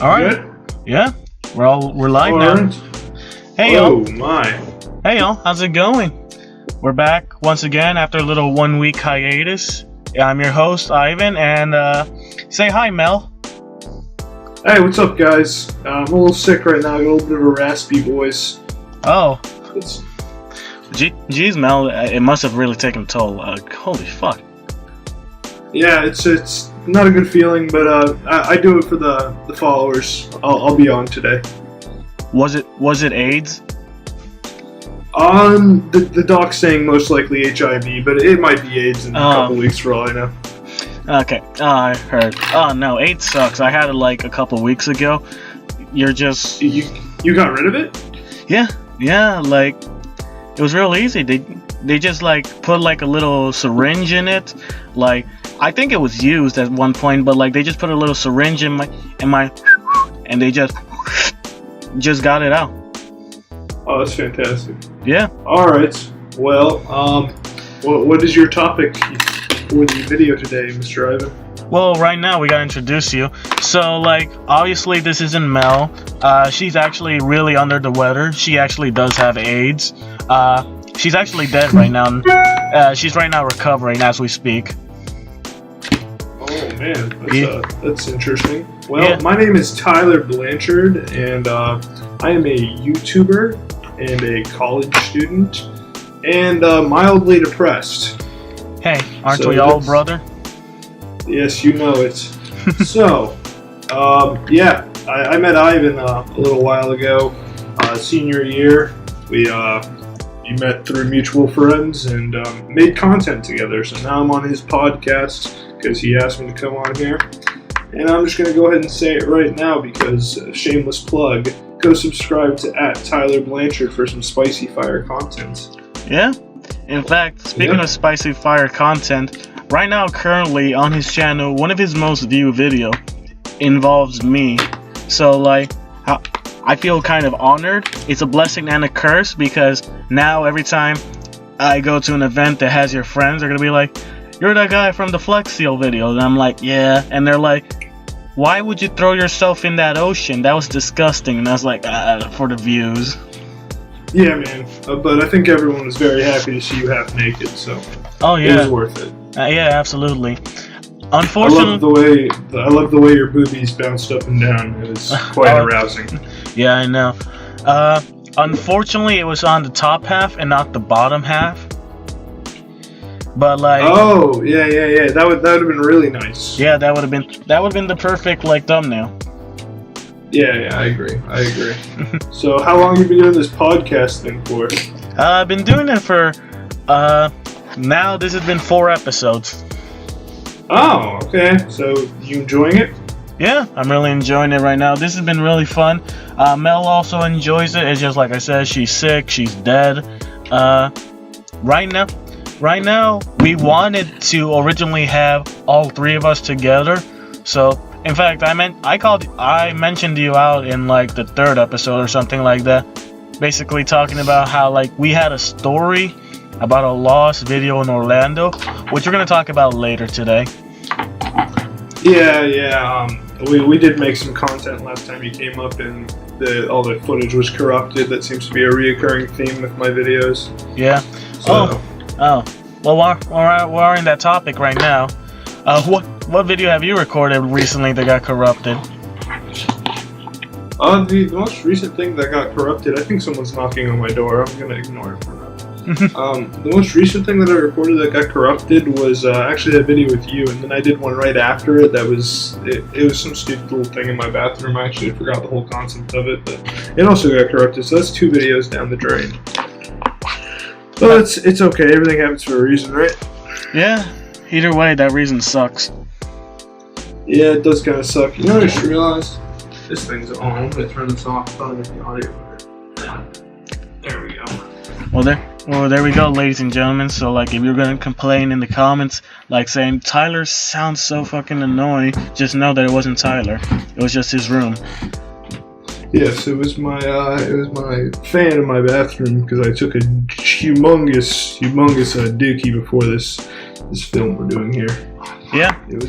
All right. Good? Yeah. We're live now. Right. Hey y'all. Oh my. Hey y'all. How's it going? We're back once again after a little 1 week hiatus. I'm your host Ivan, and say hi, Mel. Hey, what's up, guys? I'm a little sick right now. I got a little bit of a raspy voice. Oh. It's... Geez, Mel. It must have really taken a toll. Holy fuck. Yeah, it's not a good feeling, but I do it for the followers. I'll be on today. Was it AIDS? The doc's saying most likely HIV, but it might be AIDS in a couple weeks for all I know. Okay, I heard. Oh no, AIDS sucks. I had it like a couple weeks ago. You're just... You got rid of it? Yeah, like, it was real easy. They just like put like a little syringe in it. Like, I think it was used at one point, but like they just put a little syringe in my and they just got it out. Oh, that's fantastic. Yeah. Alright, well, what is your topic for the video today, Mr. Ivan? Well, right now we gotta introduce you. So, like, obviously this isn't Mel. She's actually really under the weather. She actually does have AIDS. She's actually dead right now. She's right now recovering as we speak. Oh man, that's interesting. Well, yeah. My name is Tyler Blanchard, and I am a YouTuber and a college student, and mildly depressed. Hey, aren't we all, brother? Yes, you know it. So, yeah, I met Ivan a little while ago, senior year. We met through mutual friends and made content together. So now I'm on his podcast because he asked me to come on here. And I'm just going to go ahead and say it right now because, shameless plug, go subscribe to @Tyler Blanchard for some spicy fire content. Yeah. In fact, speaking of spicy fire content, right now currently on his channel, one of his most viewed video involves me. So like, I feel kind of honored. It's a blessing and a curse because now every time I go to an event that has your friends, they're going to be like, "You're that guy from the Flex Seal video." And I'm like, "Yeah." And they're like, "Why would you throw yourself in that ocean? That was disgusting." And I was like, for the views. Yeah, man. But I think everyone was very happy to see you half naked, so oh yeah, it was worth it. Yeah, absolutely. Unfortunately, I love the way your boobies bounced up and down. It was quite arousing. Yeah, I know. Unfortunately, it was on the top half and not the bottom half. But like, oh yeah. That would have been really nice. Yeah, that would have been the perfect like thumbnail. Yeah, I agree. So, how long have you been doing this podcast thing for? I've been doing it for now. This has been 4 episodes. Oh, okay. So, you enjoying it? Yeah, I'm really enjoying it right now. This has been really fun. Mel also enjoys it. It's just like I said, she's sick. She's dead. Right now, we wanted to originally have all 3 of us together. So, in fact, I mentioned you out in like the 3rd episode or something like that. Basically talking about how like we had a story about a lost video in Orlando, which we're gonna talk about later today. Yeah. We did make some content last time you came up, and all the footage was corrupted. That seems to be a reoccurring theme with my videos. Yeah. So. Oh. Well, we're in that topic right now. What video have you recorded recently that got corrupted? The most recent thing that got corrupted, I think someone's knocking on my door. I'm gonna ignore it for now. The most recent thing that I recorded that got corrupted was actually that video with you, and then I did one right after it. It was some stupid little thing in my bathroom. I actually forgot the whole concept of it, but it also got corrupted. So that's 2 videos down the drain. But it's okay. Everything happens for a reason, right? Yeah. Either way, that reason sucks. Yeah, it does kind of suck. You know what I just realized? This thing's on. I'm going to turn this off. Probably make the audio better. There we go. Well, there we go, ladies and gentlemen. So, like, if you're going to complain in the comments, like, saying, "Tyler sounds so fucking annoying," just know that it wasn't Tyler. It was just his room. Yes, it was my fan in my bathroom because I took a humongous dookie before this film we're doing here. Yeah. It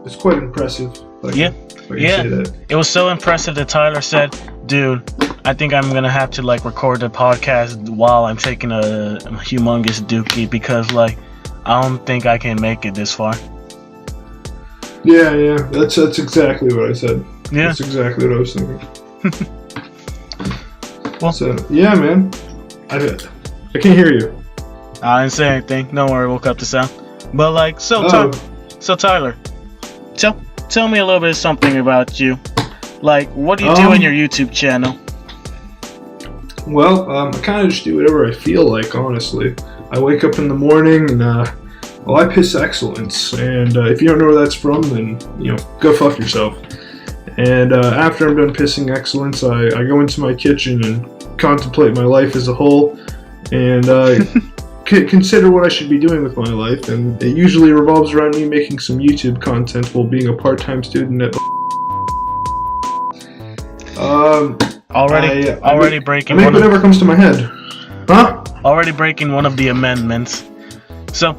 was quite impressive. Like, yeah. I can say that. It was so impressive that Tyler said, "Dude, I think I'm gonna have to like record the podcast while I'm taking a humongous dookie because like I don't think I can make it this far." Yeah. That's exactly what I said. Yeah. That's exactly what I was thinking. Well, so yeah, man. I can't hear you. I didn't say anything. Don't worry, we'll cut this out. But like, so Tyler, tell me a little bit of something about you. Like, what do you do in your YouTube channel? Well, I kind of just do whatever I feel like, honestly. I wake up in the morning and, I piss excellence. And if you don't know where that's from, then, go fuck yourself. And after I'm done pissing excellence, I go into my kitchen and contemplate my life as a whole. And consider what I should be doing with my life. And it usually revolves around me making some YouTube content while being a part-time student at... Already breaking. I make whatever comes to my head. Huh? Already breaking one of the amendments. So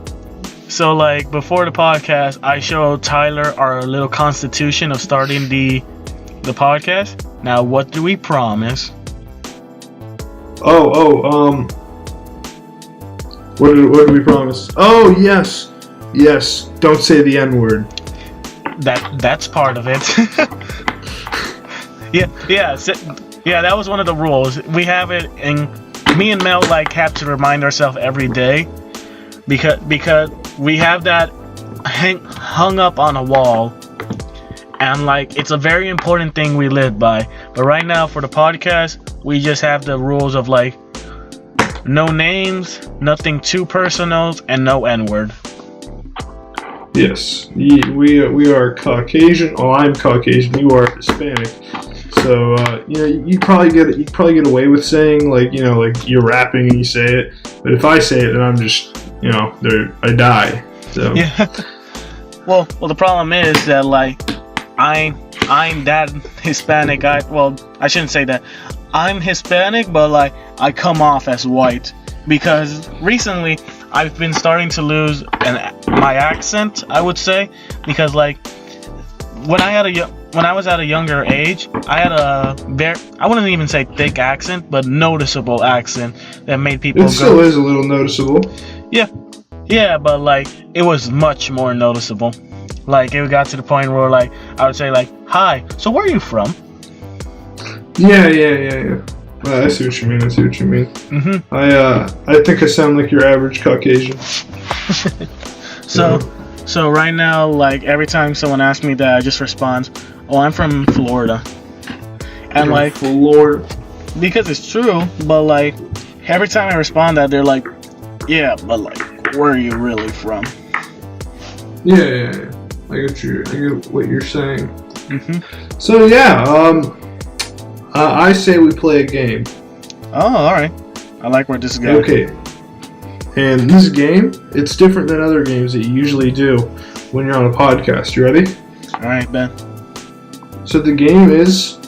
like before the podcast, I showed Tyler our little constitution of starting the podcast. Now, what do we promise? What did we promise? Oh, yes. Don't say the N-word. That's part of it. Yeah, that was one of the rules. We have it, and me and Mel like have to remind ourselves every day because we have that hung up on a wall, and like it's a very important thing we live by. But right now for the podcast, we just have the rules of like no names, nothing too personal, and no N-word. Yes, we are Caucasian. Oh, I'm Caucasian. You are Hispanic. So you probably get away with saying like you're rapping and you say it, but if I say it, then I'm just I die. So yeah. Well, the problem is that like I'm that Hispanic guy. Well, I shouldn't say that. I'm Hispanic, but like I come off as white because recently I've been starting to lose my accent. I would say because like when I was at a younger age, I had I wouldn't even say thick accent, but noticeable accent that made people. It still is a little noticeable. Yeah, but like it was much more noticeable. Like it got to the point where like I would say like, "Hi, so where are you from?" Yeah. I see what you mean. Mm-hmm. I think I sound like your average Caucasian. So right now, like every time someone asks me that, I just respond, "Oh, I'm from Florida," and like Florida, because it's true. But like every time I respond that, they're like, "Yeah, but like, where are you really from?" Yeah. I get what you're saying. Mm-hmm. So yeah, I say we play a game. Oh, all right. I like where this is going. Okay. And this game, it's different than other games that you usually do when you're on a podcast. You ready? All right, Ben. So the game is,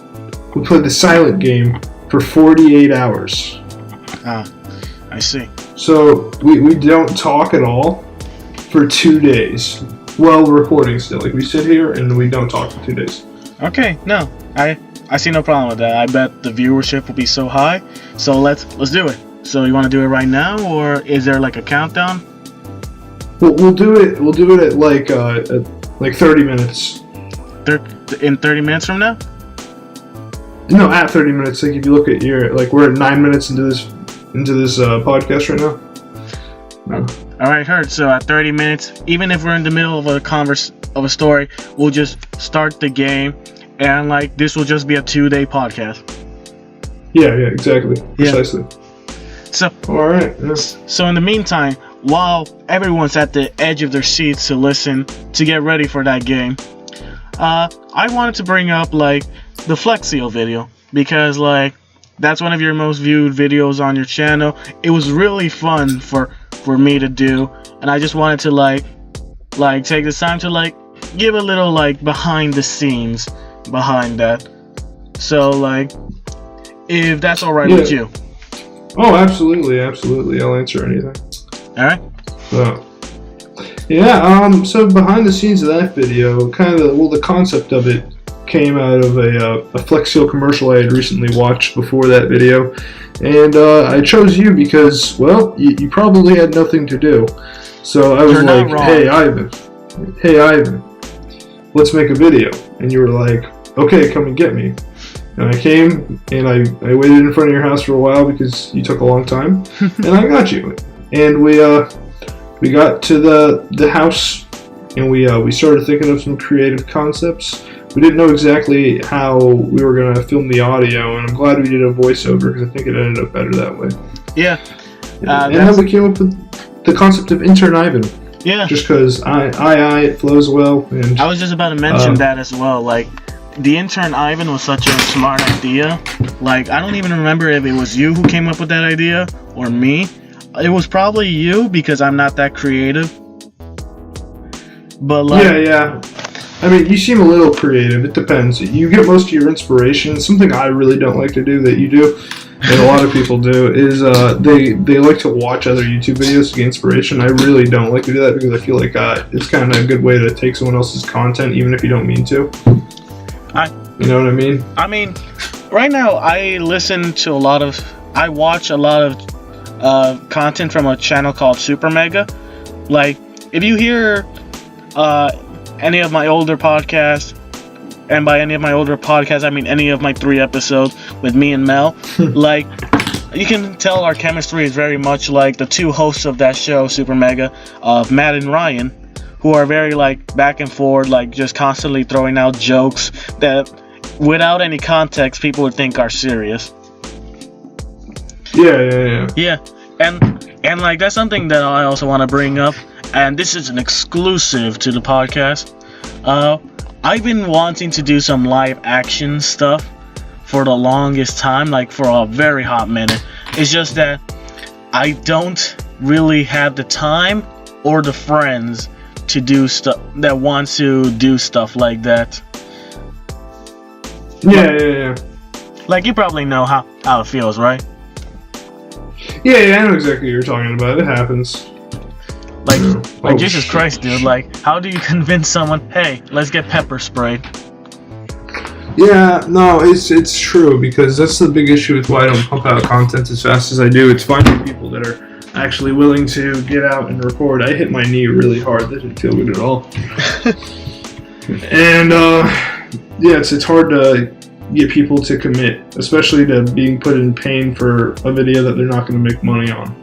we play the silent game for 48 hours. Ah, I see. So we don't talk at all for 2 days. Well, recording still. Like we sit here and we don't talk for 2 days. Okay. No, I see no problem with that. I bet the viewership will be so high. So let's do it. So you want to do it right now, or is there like a countdown? We'll do it. We'll do it at like 30 minutes. In 30 minutes from now? No, at 30 minutes. Like if you look at we're at 9 minutes into this podcast right now. No. All right, heard. So at 30 minutes, even if we're in the middle of a story, we'll just start the game, and like this will just be a 2-day podcast. Yeah, exactly, precisely. So all right. Yeah. So in the meantime, while everyone's at the edge of their seats to listen to get ready for that game, I wanted to bring up like the Flex Seal video because like that's one of your most viewed videos on your channel. It was really fun for me to do, and I just wanted to like take this time to like give a little like behind the scenes behind that. So like if that's all right with you. Oh, absolutely. I'll answer anything. All right. So behind the scenes of that video, the concept of it came out of a Flex Seal commercial I had recently watched before that video. And I chose you because, well, you probably had nothing to do. So I was like, hey Ivan, let's make a video. And you were like, okay, come and get me. And I came, and I waited in front of your house for a while because you took a long time, and I got you. And we got to the house, and we started thinking of some creative concepts. We didn't know exactly how we were going to film the audio, and I'm glad we did a voiceover because I think it ended up better that way. Yeah. And then we came up with the concept of Intern Ivan. Yeah. Just because it flows well. And I was just about to mention that as well. Like, the Intern Ivan was such a smart idea. Like, I don't even remember if it was you who came up with that idea or me. It was probably you because I'm not that creative. But like, yeah. I mean, you seem a little creative. It depends. You get most of your inspiration. Something I really don't like to do that you do, and a lot of people do, is they like to watch other YouTube videos to get inspiration. I really don't like to do that because I feel like it's kind of a good way to take someone else's content, even if you don't mean to. You know what I mean? I mean, right now I watch a lot of content from a channel called Super Mega. Like, if you hear any of my older podcasts, and by any of my older podcasts I mean any of my 3 episodes with me and Mel, like, you can tell our chemistry is very much like the 2 hosts of that show, Super Mega, Matt and Ryan, who are very like back and forth, like just constantly throwing out jokes that without any context people would think are serious. Yeah. And like, that's something that I also want to bring up, and this is an exclusive to the podcast. I've been wanting to do some live action stuff for the longest time, like for a very hot minute. It's just that I don't really have the time or the friends to do stuff that want to do stuff like that. Yeah. Like, you probably know how it feels, right? Yeah, I know exactly what you're talking about. It happens. Like Jesus Christ, dude. Like, how do you convince someone, hey, let's get pepper sprayed? Yeah, no, it's true, because that's the big issue with why I don't pump out content as fast as I do. It's finding people that are actually willing to get out and record. I hit my knee really hard. That didn't feel good at all. And it's hard to get people to commit, especially to being put in pain for a video that they're not going to make money on.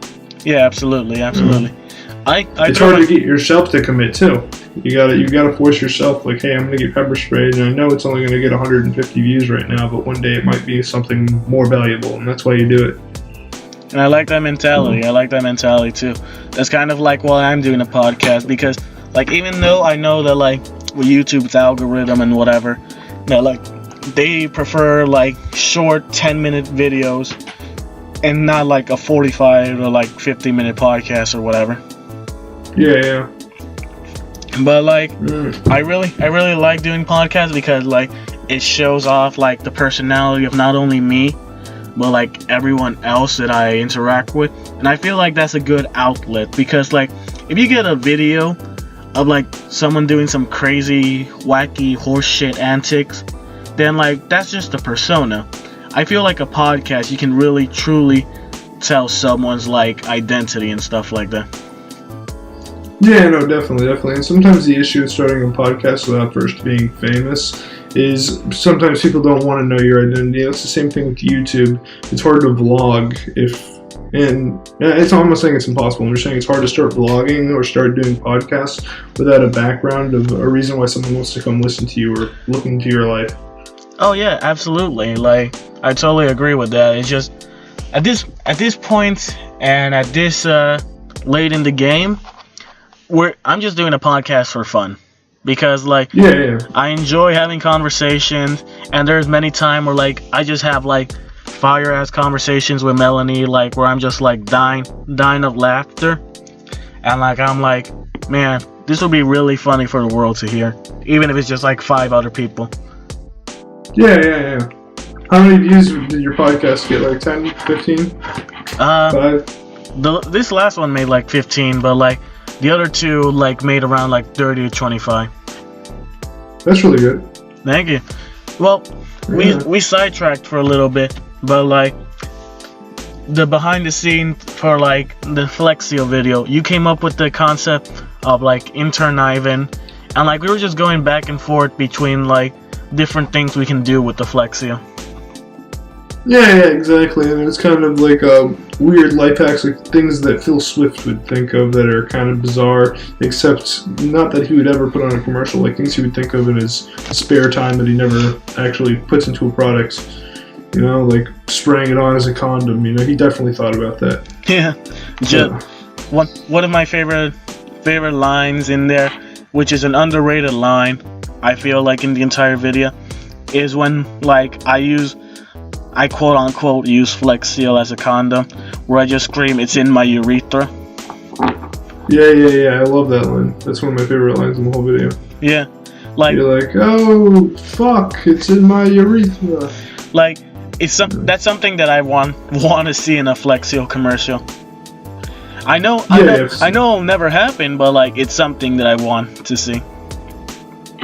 Yeah, absolutely. It's hard to get yourself to commit too. You gotta force yourself, like, hey, I'm gonna get pepper sprayed, and I know it's only gonna get 150 views right now, but one day it might be something more valuable, and that's why you do it. And I like that mentality. I like that mentality too. That's kind of like why I'm doing a podcast, because, like, even though I know that, like, with YouTube's algorithm and whatever, that, like, they prefer like short 10-minute videos and not like a 45 or like 50-minute podcast or whatever. Yeah. But like, I really like doing podcasts because, like, it shows off like the personality of not only me, but like everyone else that I interact with. And I feel like that's a good outlet, because like, if you get a video of like someone doing some crazy, wacky horseshit antics, then like, that's just a persona. I feel like a podcast, you can really truly tell someone's like identity and stuff like that. Yeah, no, definitely. And sometimes the issue with starting a podcast without first being famous is sometimes people don't want to know your identity. It's the same thing with YouTube. It's hard to vlog it's almost saying it's impossible. I'm just saying it's hard to start vlogging or start doing podcasts without a background of a reason why someone wants to come listen to you or look into your life. Oh yeah, absolutely. Like, I totally agree with that. It's just at this point and at this late in the game, I'm just doing a podcast for fun, because like, I enjoy having conversations, and there's many times where like I just have like fire ass conversations with Melanie, like where I'm just like dying of laughter, and like I'm like, man, this will be really funny for the world to hear, even if it's just like 5 other people. Yeah. How many views did your podcast get? Like 10, 15? 5? This last one made like 15, but like the other 2 like made around like 30 to 25. That's really good. Thank you. Well, Yeah. we sidetracked for a little bit, but like the behind the scene for like the Flexio video, you came up with the concept of like intern Ivan, and like we were just going back and forth between like different things we can do with the Flexio. Yeah, exactly. And it's kind of like weird life hacks, like things that Phil Swift would think of that are kind of bizarre, except not that he would ever put on a commercial, like things he would think of in his spare time that he never actually puts into a product. You know, like spraying it on as a condom. You know, he definitely thought about that. Yeah, just one of my favorite lines in there, which is an underrated line, I feel like, in the entire video, is when like I quote unquote use Flexio as a condom, where I just scream, "It's in my urethra." Yeah. I love that line. That's one of my favorite lines in the whole video. Yeah, like you're like, "Oh fuck, it's in my urethra." Like that's something that I want to see in a Flexio commercial. I know it'll never happen, but like it's something that I want to see.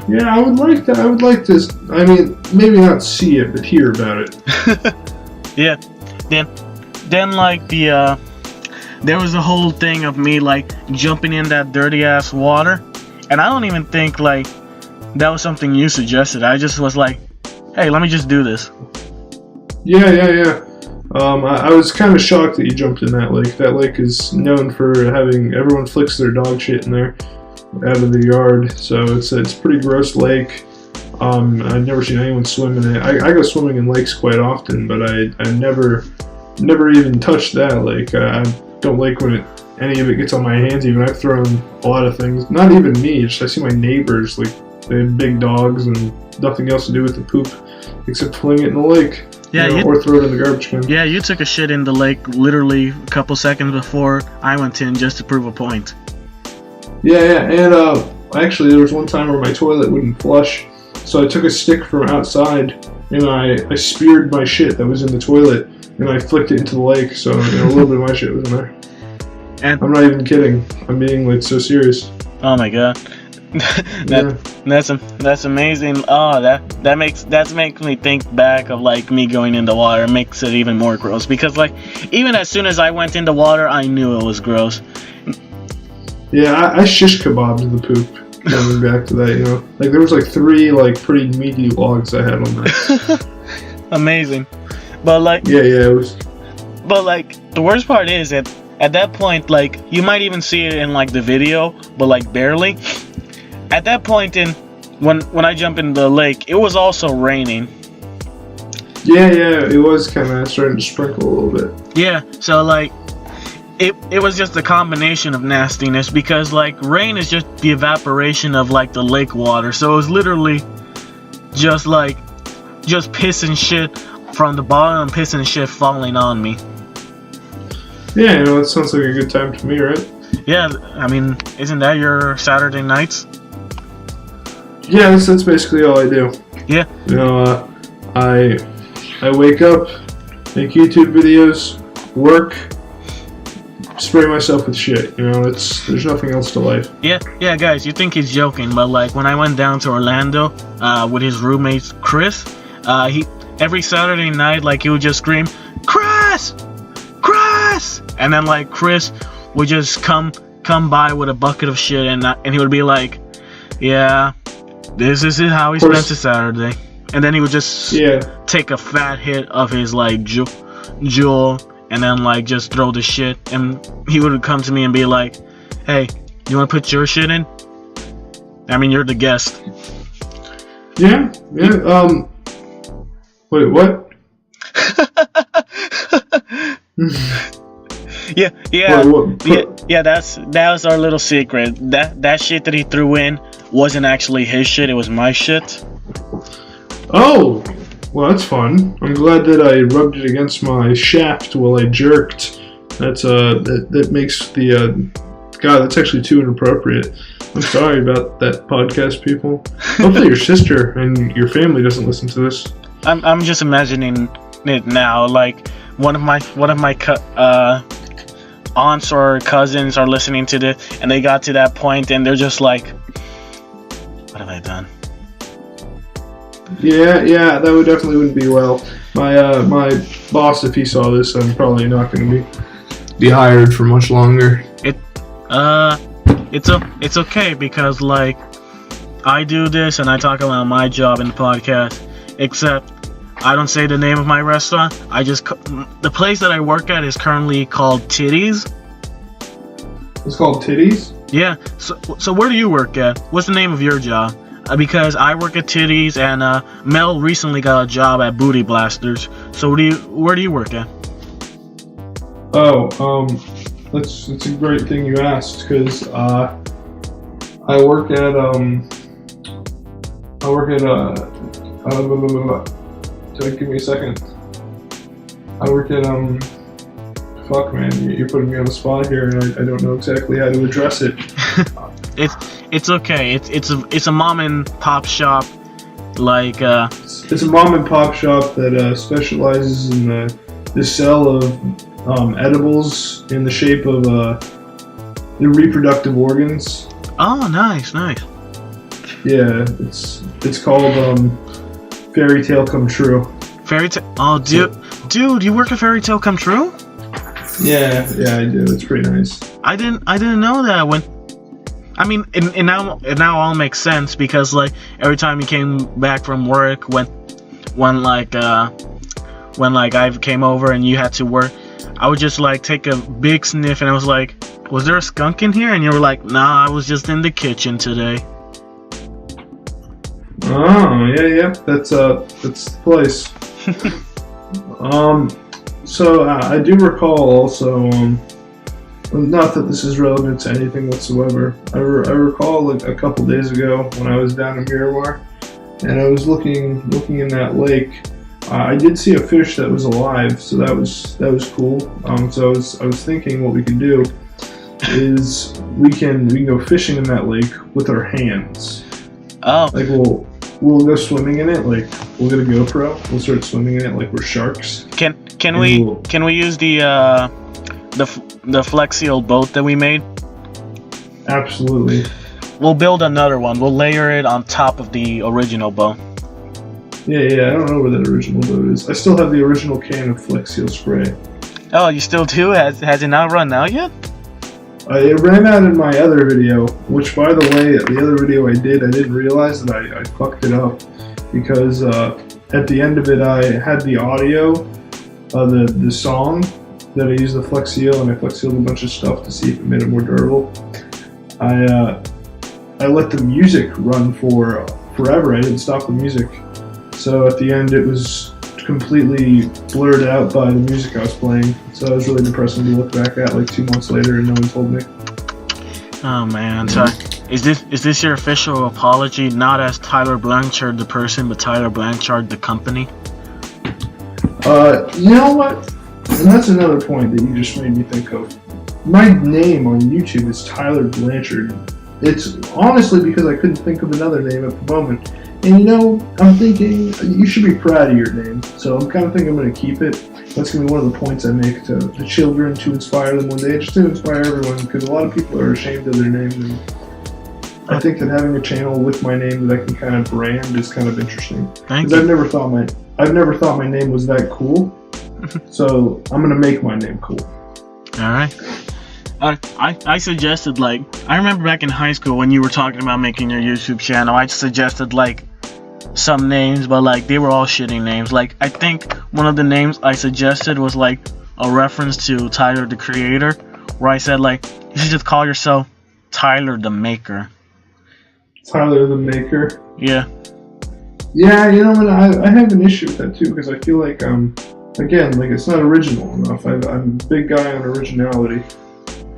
Yeah, I would like that. I would like to. I mean, maybe not see it, but hear about it. Yeah. Then like there was a whole thing of me like jumping in that dirty ass water, and I don't even think like that was something you suggested. I just was like, hey, let me just do this. Yeah. I was kind of shocked that you jumped in that lake. That lake is known for having everyone flicks their dog shit in there out of the yard, so it's a pretty gross lake. I've never seen anyone swim in it. I go swimming in lakes quite often, but I never even touched that lake. I don't like when any of it gets on my hands. Even I've thrown a lot of things. Not even me. Just I see my neighbors, like they have big dogs and nothing else to do with the poop except fling it in the lake. Yeah, or throw it in the garbage can. Yeah, you took a shit in the lake literally a couple seconds before I went in just to prove a point. Yeah, and actually there was one time where my toilet wouldn't flush, so I took a stick from outside and I speared my shit that was in the toilet and I flicked it into the lake, so a little bit of my shit was in there. And I'm not even kidding. I'm being like so serious. Oh my god. That's amazing. Oh, that makes me think back of like me going into water. It makes it even more gross because like even as soon as I went into water, I knew it was gross. Yeah, I shish kebabbed the poop. Coming back to that, you know, like there was like 3 like pretty meaty logs I had on that. Amazing, but like yeah, it was. But like the worst part is that at that point, like you might even see it in like the video, but like barely. At that point when I jump in the lake, it was also raining. Yeah, it was kind of starting to sprinkle a little bit. Yeah, so like it was just a combination of nastiness because like rain is just the evaporation of like the lake water, so it was literally just piss and shit from the bottom and piss and shit falling on me. Yeah, you know, it sounds like a good time to me, right? Yeah, I mean, isn't that your Saturday nights? Yeah, that's basically all I do. Yeah. You know, I wake up, make YouTube videos, work, spray myself with shit. You know, there's nothing else to life. Yeah, guys, you think he's joking, but like when I went down to Orlando with his roommate Chris, he every Saturday night like he would just scream, Chris, and then like Chris would just come by with a bucket of shit and he would be like, yeah, this is how he spends his Saturday, and then he would just take a fat hit of his like jewel and then like just throw the shit, and he would come to me and be like, hey, you want to put your shit in? I mean, you're the guest. Yeah. Wait, what? Yeah. That was our little secret. That shit that he threw in wasn't actually his shit. It was my shit. Oh, well, that's fun. I'm glad that I rubbed it against my shaft while I jerked. That makes the God. That's actually too inappropriate. I'm sorry about that, podcast people. Hopefully your sister and your family doesn't listen to this. I'm just imagining it now. Like one of my aunts or cousins are listening to this, and they got to that point, and they're just like, "What have I done? Yeah, that would definitely wouldn't be well. My boss, if he saw this, I'm probably not going to be hired for much longer. It's okay because like I do this and I talk about my job in the podcast, except I don't say the name of my restaurant. The place that I work at is currently called Titties. It's called Titties? Yeah. So where do you work at? What's the name of your job? Because I work at Titties and Mel recently got a job at Booty Blasters. So where do you work at? Oh, that's a great thing you asked because I work at give me a second. I work at fuck man, you're putting me on the spot here and I don't know exactly how to address it. It's okay. It's a mom and pop shop, like It's a mom and pop shop that specializes in the sale of edibles in the shape of the reproductive organs. Oh, nice. Yeah, it's called Fairy Tale Come True. Fairy Tale. Oh, dude, you work at Fairy Tale Come True? Yeah, I do. It's pretty nice. I didn't know that. It now all makes sense because like every time you came back from work, when I came over and you had to work, I would just like take a big sniff and I was like, was there a skunk in here? And you were like, nah, I was just in the kitchen today. Oh, yeah, that's the place. So I do recall also, not that this is relevant to anything whatsoever. I recall like a couple days ago when I was down in Miramar, and I was looking in that lake. I did see a fish that was alive, so that was cool. So I was thinking what we could do is we can go fishing in that lake with our hands. Oh. Like we'll go swimming in it. Like we'll get a GoPro. We'll start swimming in it like we're sharks. Can we use the Flex Seal boat that we made? Absolutely. We'll build another one. We'll layer it on top of the original boat. Yeah. I don't know where that original boat is. I still have the original can of Flex Seal spray. Oh, you still do? Has it not run out yet? It ran out in my other video, which, by the way, the other video I didn't realize that I fucked it up because at the end of it I had the audio of the song that I used the Flex Seal, and I Flex Sealed a bunch of stuff to see if it made it more durable. I let the music run for forever. I didn't stop the music. So at the end it was completely blurred out by the music I was playing. So it was really depressing to look back at like 2 months later and no one told me. Oh man, so is this your official apology, not as Tyler Blanchard the person, but Tyler Blanchard the company? You know what? And that's another point that you just made me think of. My name on YouTube is Tyler Blanchard. It's honestly because I couldn't think of another name at the moment. And you know, I'm thinking you should be proud of your name. So I'm kind of thinking I'm going to keep it. That's going to be one of the points I make to the children to inspire them one day, just to inspire everyone, because a lot of people are ashamed of their names. And I think that having a channel with my name that I can kind of brand is kind of interesting. Thank you. I've never thought my name was that cool. So I'm going to make my name cool. All right. I suggested, like, I remember back in high school when you were talking about making your YouTube channel, I suggested, like, some names, but, like, they were all shitty names. Like, I think one of the names I suggested was, like, a reference to Tyler, the Creator, where I said, like, you should just call yourself Tyler, the Maker. Tyler, the Maker? Yeah. Yeah, you know, and I have an issue with that, too, because I feel like, again, like, it's not original enough. I'm a big guy on originality.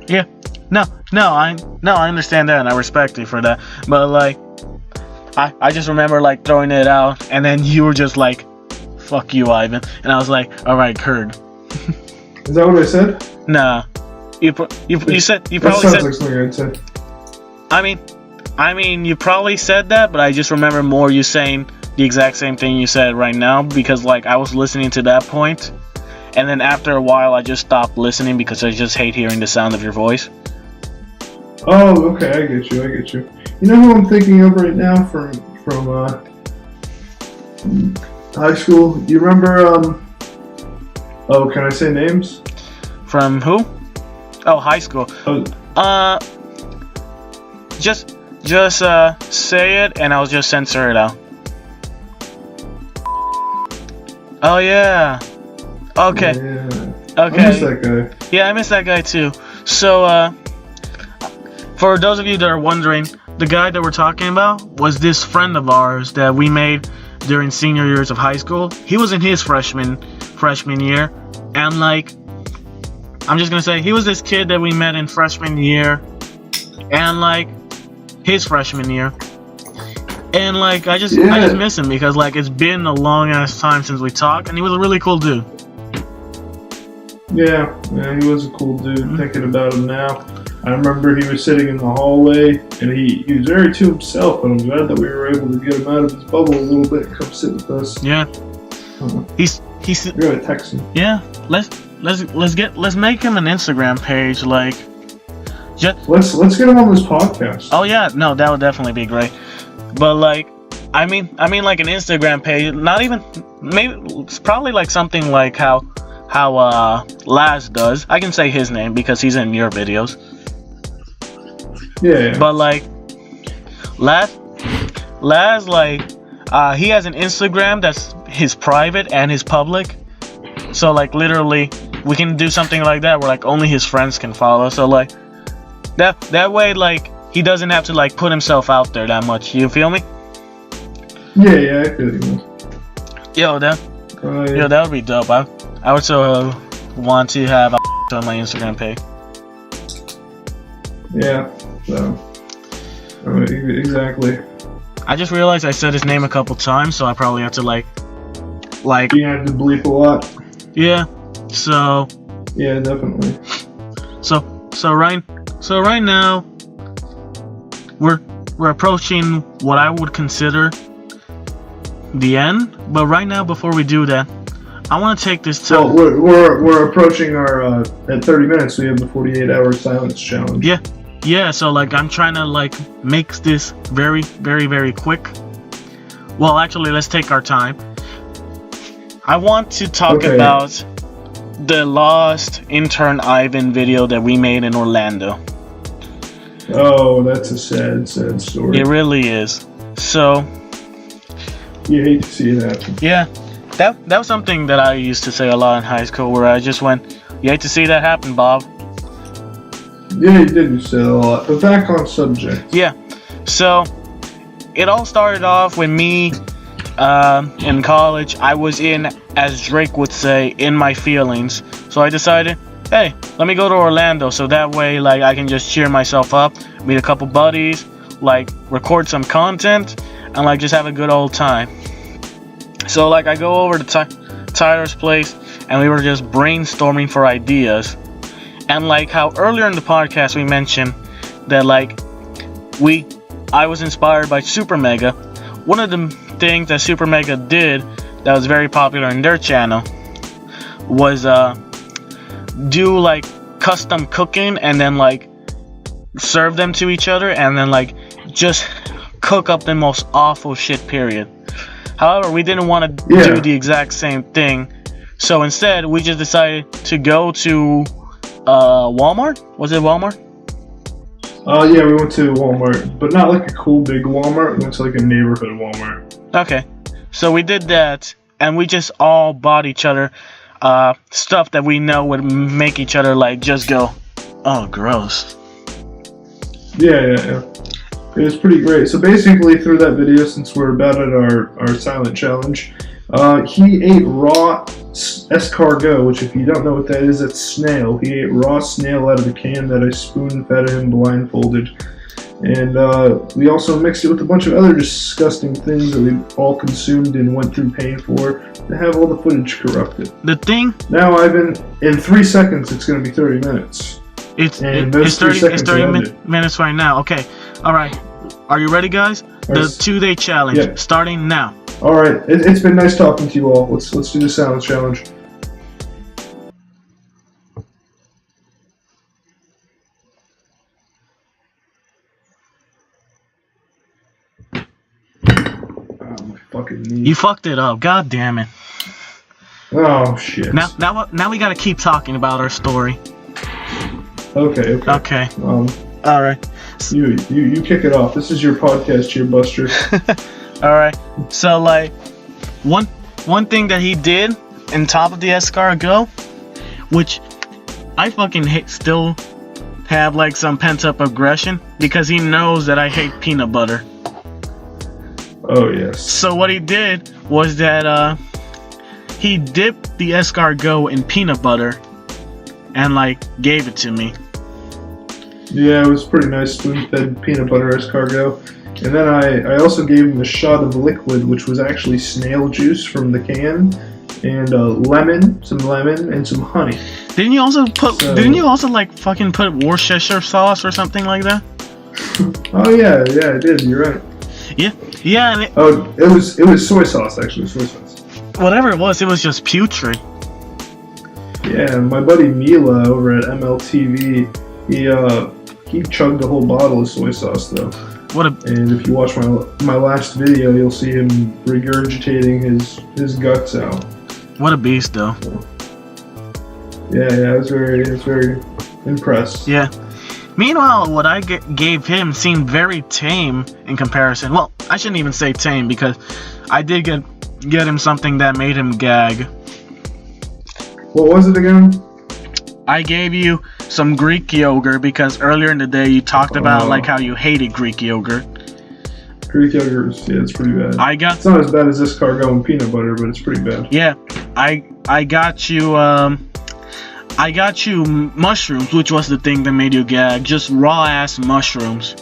Yeah, no, I understand that and I respect you for that. But like, I just remember like throwing it out, and then you were just like, "Fuck you, Ivan," and I was like, "All right, Kurt." Is that what I said? Nah, you said you probably that sounds said. Like something I'd say. I mean, you probably said that, but I just remember more you saying the exact same thing you said right now because like I was listening to that point. And then after a while, I just stopped listening because I just hate hearing the sound of your voice. Oh, okay, I get you. You know who I'm thinking of right now from High school. You remember? Oh, can I say names? From who? Oh, high school. Oh, Just say it, and I'll just censor it out. Oh yeah. Okay. yeah. Okay. I miss that guy. Yeah, I miss that guy too. So, for those of you that are wondering, the guy that we're talking about was this friend of ours that we made during senior years of high school. He was in his freshman year, and like, I'm just gonna say, he was this kid that we met in freshman year, and like, his freshman year. And like, I just miss him because like, it's been a long ass time since we talked, and he was a really cool dude. Yeah, he was a cool dude. Thinking about him now, I remember he was sitting in the hallway, and he was very to himself. And I'm glad that we were able to get him out of his bubble a little bit and come sit with us. Yeah. He's. We're gonna text him. Yeah. Let's make him an Instagram page. Like, let's get him on this podcast. Oh yeah, no, that would definitely be great. But like, I mean, like an Instagram page. Not even. Maybe it's probably like something like how Laz does. I can say his name because he's in your videos. Yeah. But like, Laz, like, he has an Instagram that's his private and his public. So like, literally, we can do something like that where like only his friends can follow. So like, that way, like, he doesn't have to like put himself out there that much. You feel me? Yeah, I feel you. Yo, that would be dope. I would so want to have on my Instagram page. Yeah, so exactly. I just realized I said his name a couple times, so I probably have to like. You have to bleep a lot. Yeah. So. Yeah, definitely. So right now, we're approaching what I would consider the end. But right now, before we do that, I want to take this time. Well, we're approaching our at 30 minutes. We have the 48-hour silence challenge. Yeah. So like, I'm trying to like make this very, very, very quick. Well, actually, let's take our time. I want to talk about the lost intern Ivan video that we made in Orlando. Oh, that's a sad story. It really is. So. You hate to see it happen. Yeah. That was something that I used to say a lot in high school, where I just went, "You hate to see that happen, Bob." Yeah, you did say that a lot. But back on subject. Yeah. So, it all started off with me in college. I was in, as Drake would say, in my feelings. So I decided, hey, let me go to Orlando, so that way, like, I can just cheer myself up, meet a couple buddies, like, record some content, and like just have a good old time. So like, I go over to Tyler's place, and we were just brainstorming for ideas. And like how earlier in the podcast we mentioned that like I was inspired by Super Mega. One of the things that Super Mega did that was very popular in their channel was do like custom cooking and then like serve them to each other and then like just cook up the most awful shit, period. However, we didn't want to do the exact same thing, so instead we just decided to go to Walmart. Was it Walmart? Yeah, we went to Walmart, but not like a cool big Walmart. We went to like a neighborhood Walmart. Okay, so we did that, and we just all bought each other stuff that we know would make each other like just go, oh, gross. Yeah. It was pretty great. So basically, through that video, since we're about at our silent challenge, he ate raw escargot, which if you don't know what that is, it's snail. He ate raw snail out of a can that I spoon-fed him blindfolded. And we also mixed it with a bunch of other disgusting things that we all consumed and went through pain for to have all the footage corrupted. The thing... Now, Ivan, in 3 seconds, it's going to be 30 minutes. It's 30 minutes right now. Okay. All right. Are you ready, guys? The 2-day challenge starting now. All right. It's been nice talking to you all. Let's do the silence challenge. Oh my fucking need. You fucked it up. God damn it. Oh shit. Now we gotta keep talking about our story. Okay. Okay. All right. You kick it off. This is your podcast here, Buster. All right. So like, one thing that he did on top of the escargot, which I fucking still have like some pent up aggression because he knows that I hate peanut butter. Oh yes. So what he did was that he dipped the escargot in peanut butter and like gave it to me. Yeah, it was pretty nice spoon-fed peanut butter escargot. And then I also gave him a shot of liquid, which was actually snail juice from the can, and some lemon, and some honey. Didn't you also like fucking put Worcestershire sauce or something like that? Oh yeah, I did. You're right. Yeah. And it was soy sauce actually, soy sauce. Whatever it was just putrid. Yeah, my buddy Mila over at MLTV, he chugged a whole bottle of soy sauce though. And if you watch my last video, you'll see him regurgitating his guts out. What a beast, though. Yeah, I was very impressed. Yeah. Meanwhile, what I gave him seemed very tame in comparison. Well, I shouldn't even say tame because I did get him something that made him gag. What was it again? I gave you some Greek yogurt because earlier in the day you talked about like how you hated Greek yogurt. Greek yogurt, yeah, it's pretty bad. It's not as bad as escargot and peanut butter, but it's pretty bad. Yeah, I got you mushrooms, which was the thing that made you gag. Just raw ass mushrooms.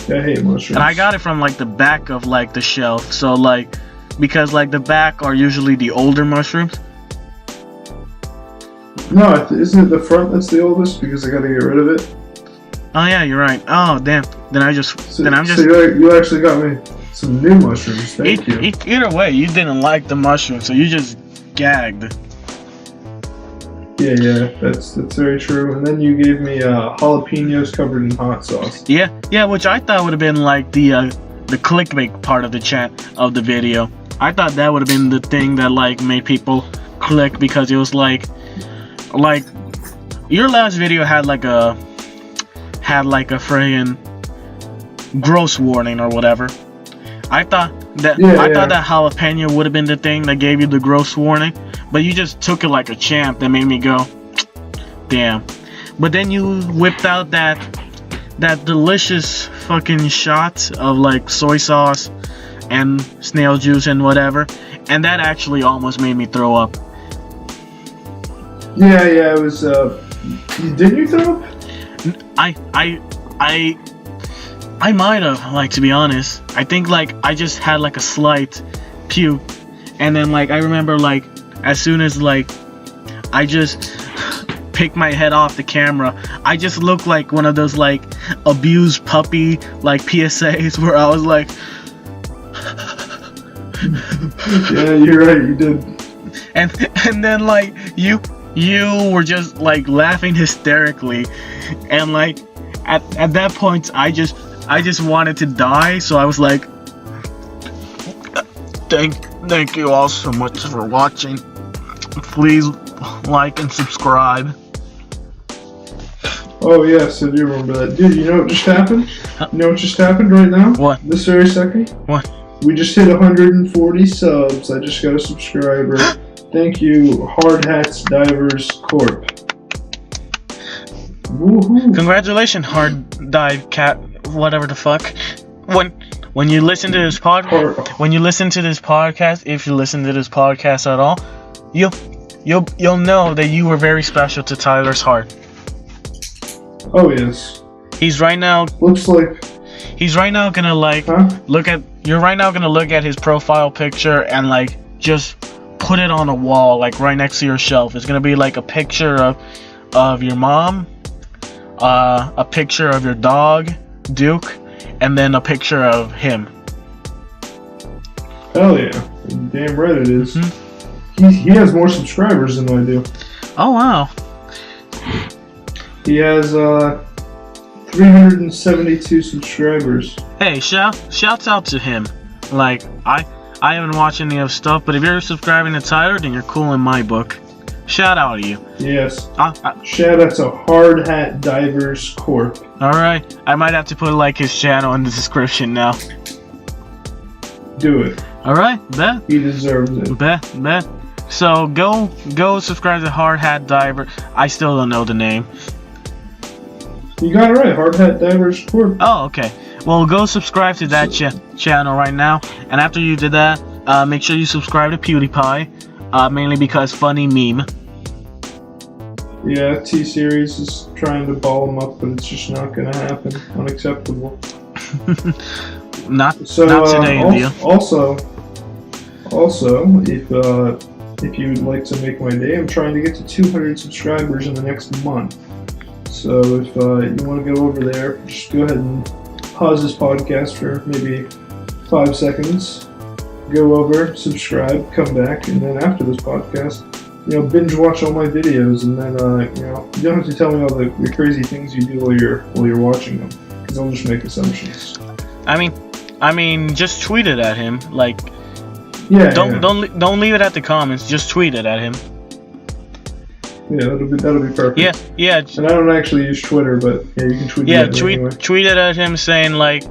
Yeah, I hate mushrooms. And I got it from like the back of like the shelf. So like, because like the back are usually the older mushrooms. No, isn't it the front that's the oldest? Because I gotta get rid of it. Oh yeah, you're right. Oh damn. So you actually got me some new mushrooms. Thank you. Either way, you didn't like the mushrooms, so you just gagged. Yeah, that's very true. And then you gave me jalapenos covered in hot sauce. Yeah, which I thought would have been like the clickbait part of the video. I thought that would have been the thing that like made people click because it was like your last video had like a friggin' gross warning or whatever. I thought that jalapeno would have been the thing that gave you the gross warning, but you just took it like a champ that made me go, damn. But then you whipped out that delicious fucking shot of like soy sauce and snail juice and whatever, and that actually almost made me throw up. Yeah, it was. Didn't you throw up? I might have, like, to be honest. I think like I just had like a slight puke, and then like I remember like as soon as like I just picked my head off the camera, I just looked like one of those like abused puppy like PSAs where I was like. Yeah, you're right. You did. And then like you were just like laughing hysterically, and like at that point I just wanted to die, so I was like, thank you all so much for watching. Please like and subscribe. Oh yes, I do remember that. Dude, you know what just happened? You know what just happened right now? What? This very second? What? We just hit 140 subs. I just got a subscriber. Thank you, Hard Hats Divers Corp. Woohoo! Congratulations, Hard Dive Cat, whatever the fuck. When you listen to this podcast, if you listen to this podcast at all, you'll know that you were very special to Tyler's heart. Oh yes. He's right now gonna like You're right now gonna look at his profile picture and like just put it on a wall, like right next to your shelf. It's gonna be like a picture of your mom, a picture of your dog, Duke, and then a picture of him. Hell yeah. Damn right it is. Mm-hmm. He has more subscribers than I do. Oh wow. He has 372 subscribers. Hey, shouts out to him. Like I haven't watched any of stuff, but if you're subscribing to Tyler, then you're cool in my book. Shout out to you. Yes. Shout out to Hard Hat Divers Corp. Alright, I might have to put like his channel in the description now. Do it. Alright, bet. He deserves it. Bet. So go subscribe to Hard Hat Diver. I still don't know the name. You got it right, Hard Hat Divers Corp. Oh, okay. Well, go subscribe to that channel right now. And after you did that, make sure you subscribe to PewDiePie. Mainly because funny meme. Yeah, T-Series is trying to ball him up, but it's just not going to happen. Unacceptable. not today, India. Also, if you would like to make my day, I'm trying to get to 200 subscribers in the next month. So if you want to go over there, just go ahead and pause this podcast for maybe 5 seconds. Go over, subscribe, come back, and then after this podcast, binge watch all my videos, and then you don't have to tell me all the crazy things you do while you're watching them, because I'll just make assumptions. I mean, just tweet it at him. Like, don't leave it at the comments. Just tweet it at him. Yeah, that'll be perfect. Yeah. And I don't actually use Twitter, but yeah, you can tweet. Yeah, tweet it at him saying like,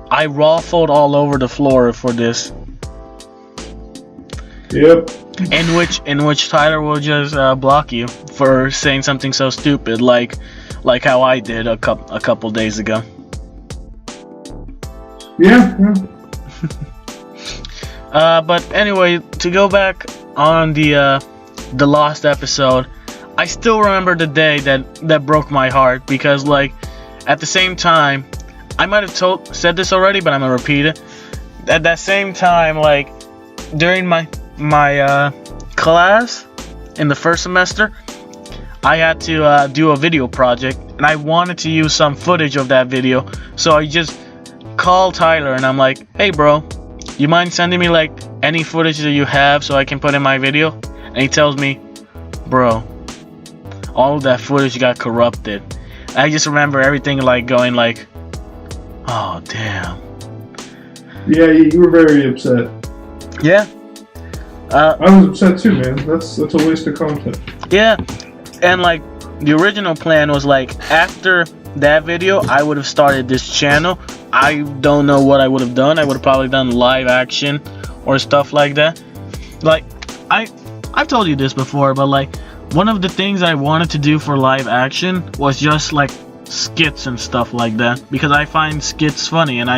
I raffled all over the floor for this. Yep. In which Tyler will just block you for saying something so stupid, like how I did a couple days ago. Yeah. But anyway, to go back on the lost episode, I still remember the day that broke my heart, because like at the same time, I might have said this already, but I'm gonna repeat it. At that same time, like during my class in the first semester, I had to do a video project, and I wanted to use some footage of that video. So I just called Tyler and I'm like, hey bro, you mind sending me like any footage that you have so I can put in my video? And he tells me, bro, all of that footage got corrupted. I just remember everything like going like, oh damn. Yeah, you were very upset. Yeah. I was upset too, man. That's a waste of content. Yeah, and like the original plan was like after that video, I would have started this channel. I don't know what I would have done. I would have probably done live action or stuff like that. Like I've told you this before, but like one of the things I wanted to do for live action was just like skits and stuff like that, because I find skits funny, and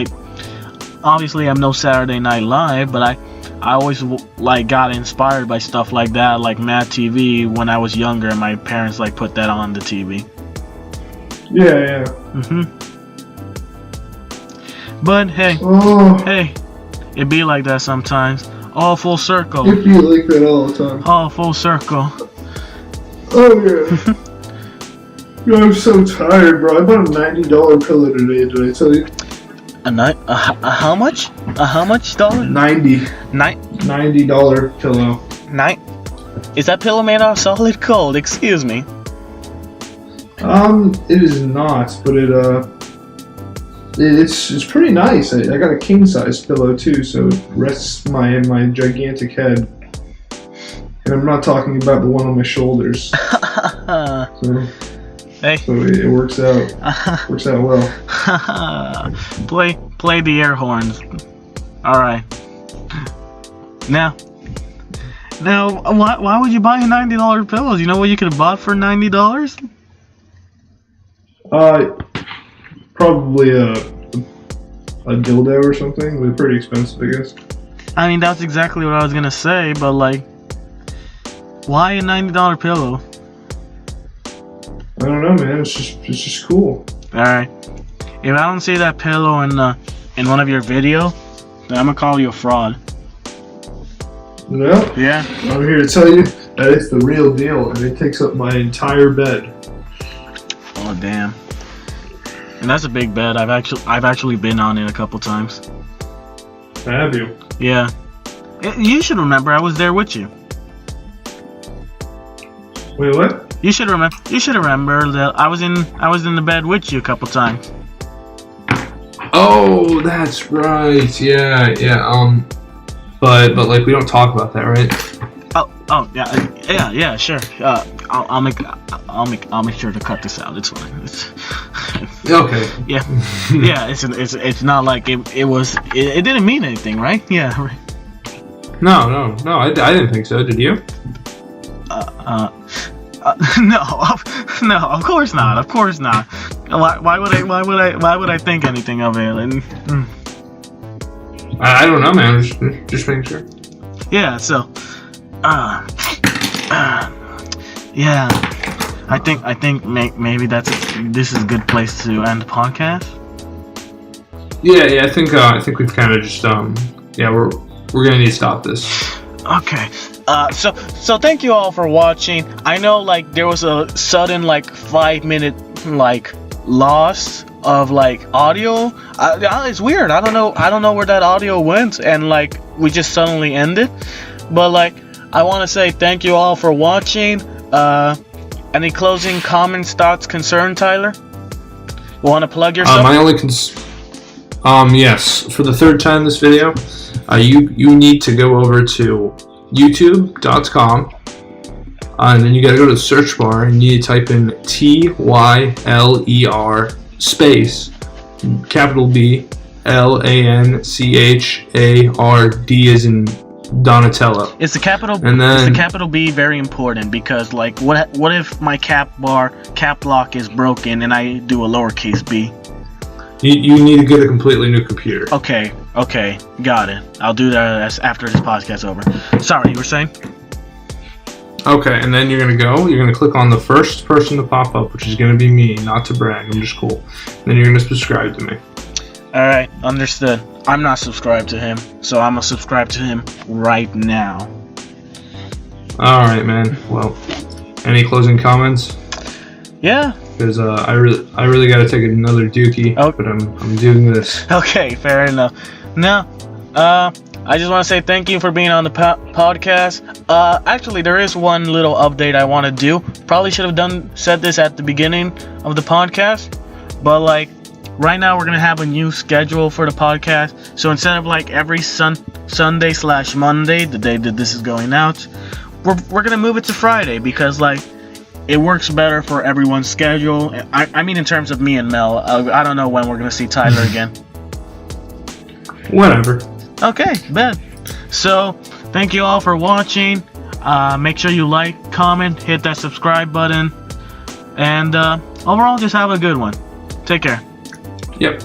obviously I'm no Saturday Night Live, but I always like got inspired by stuff like that, like Mad TV when I was younger, and my parents like put that on the TV. Yeah. But hey, it be like that sometimes. All full circle. It be like that all the time. All full circle. Oh yeah. Yo, I'm so tired, bro. I bought a $90 pillow today. Did I tell you? A how much? A how much dollar? $90 pillow. Is that pillow made out of solid gold? Excuse me. It is not, but it's pretty nice. I got a king size pillow too, so it rests my gigantic head. And I'm not talking about the one on my shoulders. So it works out. Works out well. Play the air horns. All right. Now, why would you buy $90 pillows? You know what you could have bought for $90? Probably a dildo or something. They're pretty expensive, I guess. I mean, that's exactly what I was gonna say, but like, why a $90 pillow? I don't know, man. It's just cool. All right. If I don't see that pillow in one of your videos, then I'm gonna call you a fraud. No. Yeah. I'm here to tell you that it's the real deal, and it takes up my entire bed. Oh damn. And that's a big bed. I've actually been on it a couple times. Have you? Yeah. You should remember I was there with you. Wait, what? You should remember that I was in the bed with you a couple times. Oh, that's right. Yeah. but like we don't talk about that, right? Oh, yeah, sure. I'll make sure to cut this out. It's fine. Okay. Yeah. It's not like it didn't mean anything, right? Yeah. Right. No. I didn't think so. Did you? No, of course not. Of course not. Why would I think anything of it? And I don't know, man. Just making sure. yeah. So, yeah. I think maybe this is a good place to end the podcast. Yeah. I think we've kind of just we're gonna need to stop this. Okay. So thank you all for watching. I know like there was a sudden like 5-minute like loss of like audio. It's weird. I don't know where that audio went, and like we just suddenly ended. But like I want to say thank you all for watching. Any closing comments, thoughts, concern, Tyler? You want to plug yourself? My only yes, for the third time this video, you need to go over to youtube.com, and then you gotta go to the search bar and you need to type in TYLER space capital B LANCHARD as in Donatello. Is the capital B very important? Because like what if my cap lock is broken and I do a lowercase b? You need to get a completely new computer. Okay, got it. I'll do that after this podcast is over. Sorry, you were saying? Okay, and then you're gonna click on the first person to pop up, which is gonna be me, not to brag, I'm just cool. Then you're gonna subscribe to me. Alright, understood. I'm not subscribed to him, so I'm gonna subscribe to him right now. Alright, man. Well, any closing comments? Yeah. Because I really got to take another dookie, but I'm doing this. Okay, fair enough. Now, I just want to say thank you for being on the podcast. Actually, there is one little update I want to do. Probably should have said this at the beginning of the podcast, but like right now we're gonna have a new schedule for the podcast. So instead of like every Sunday/Monday, the day that this is going out, we're gonna move it to Friday because like it works better for everyone's schedule. I mean, in terms of me and Mel. I don't know when we're gonna see Tyler again. Whatever. Okay, bet. So, thank you all for watching. Make sure you like, comment, hit that subscribe button, and overall, just have a good one. Take care. Yep.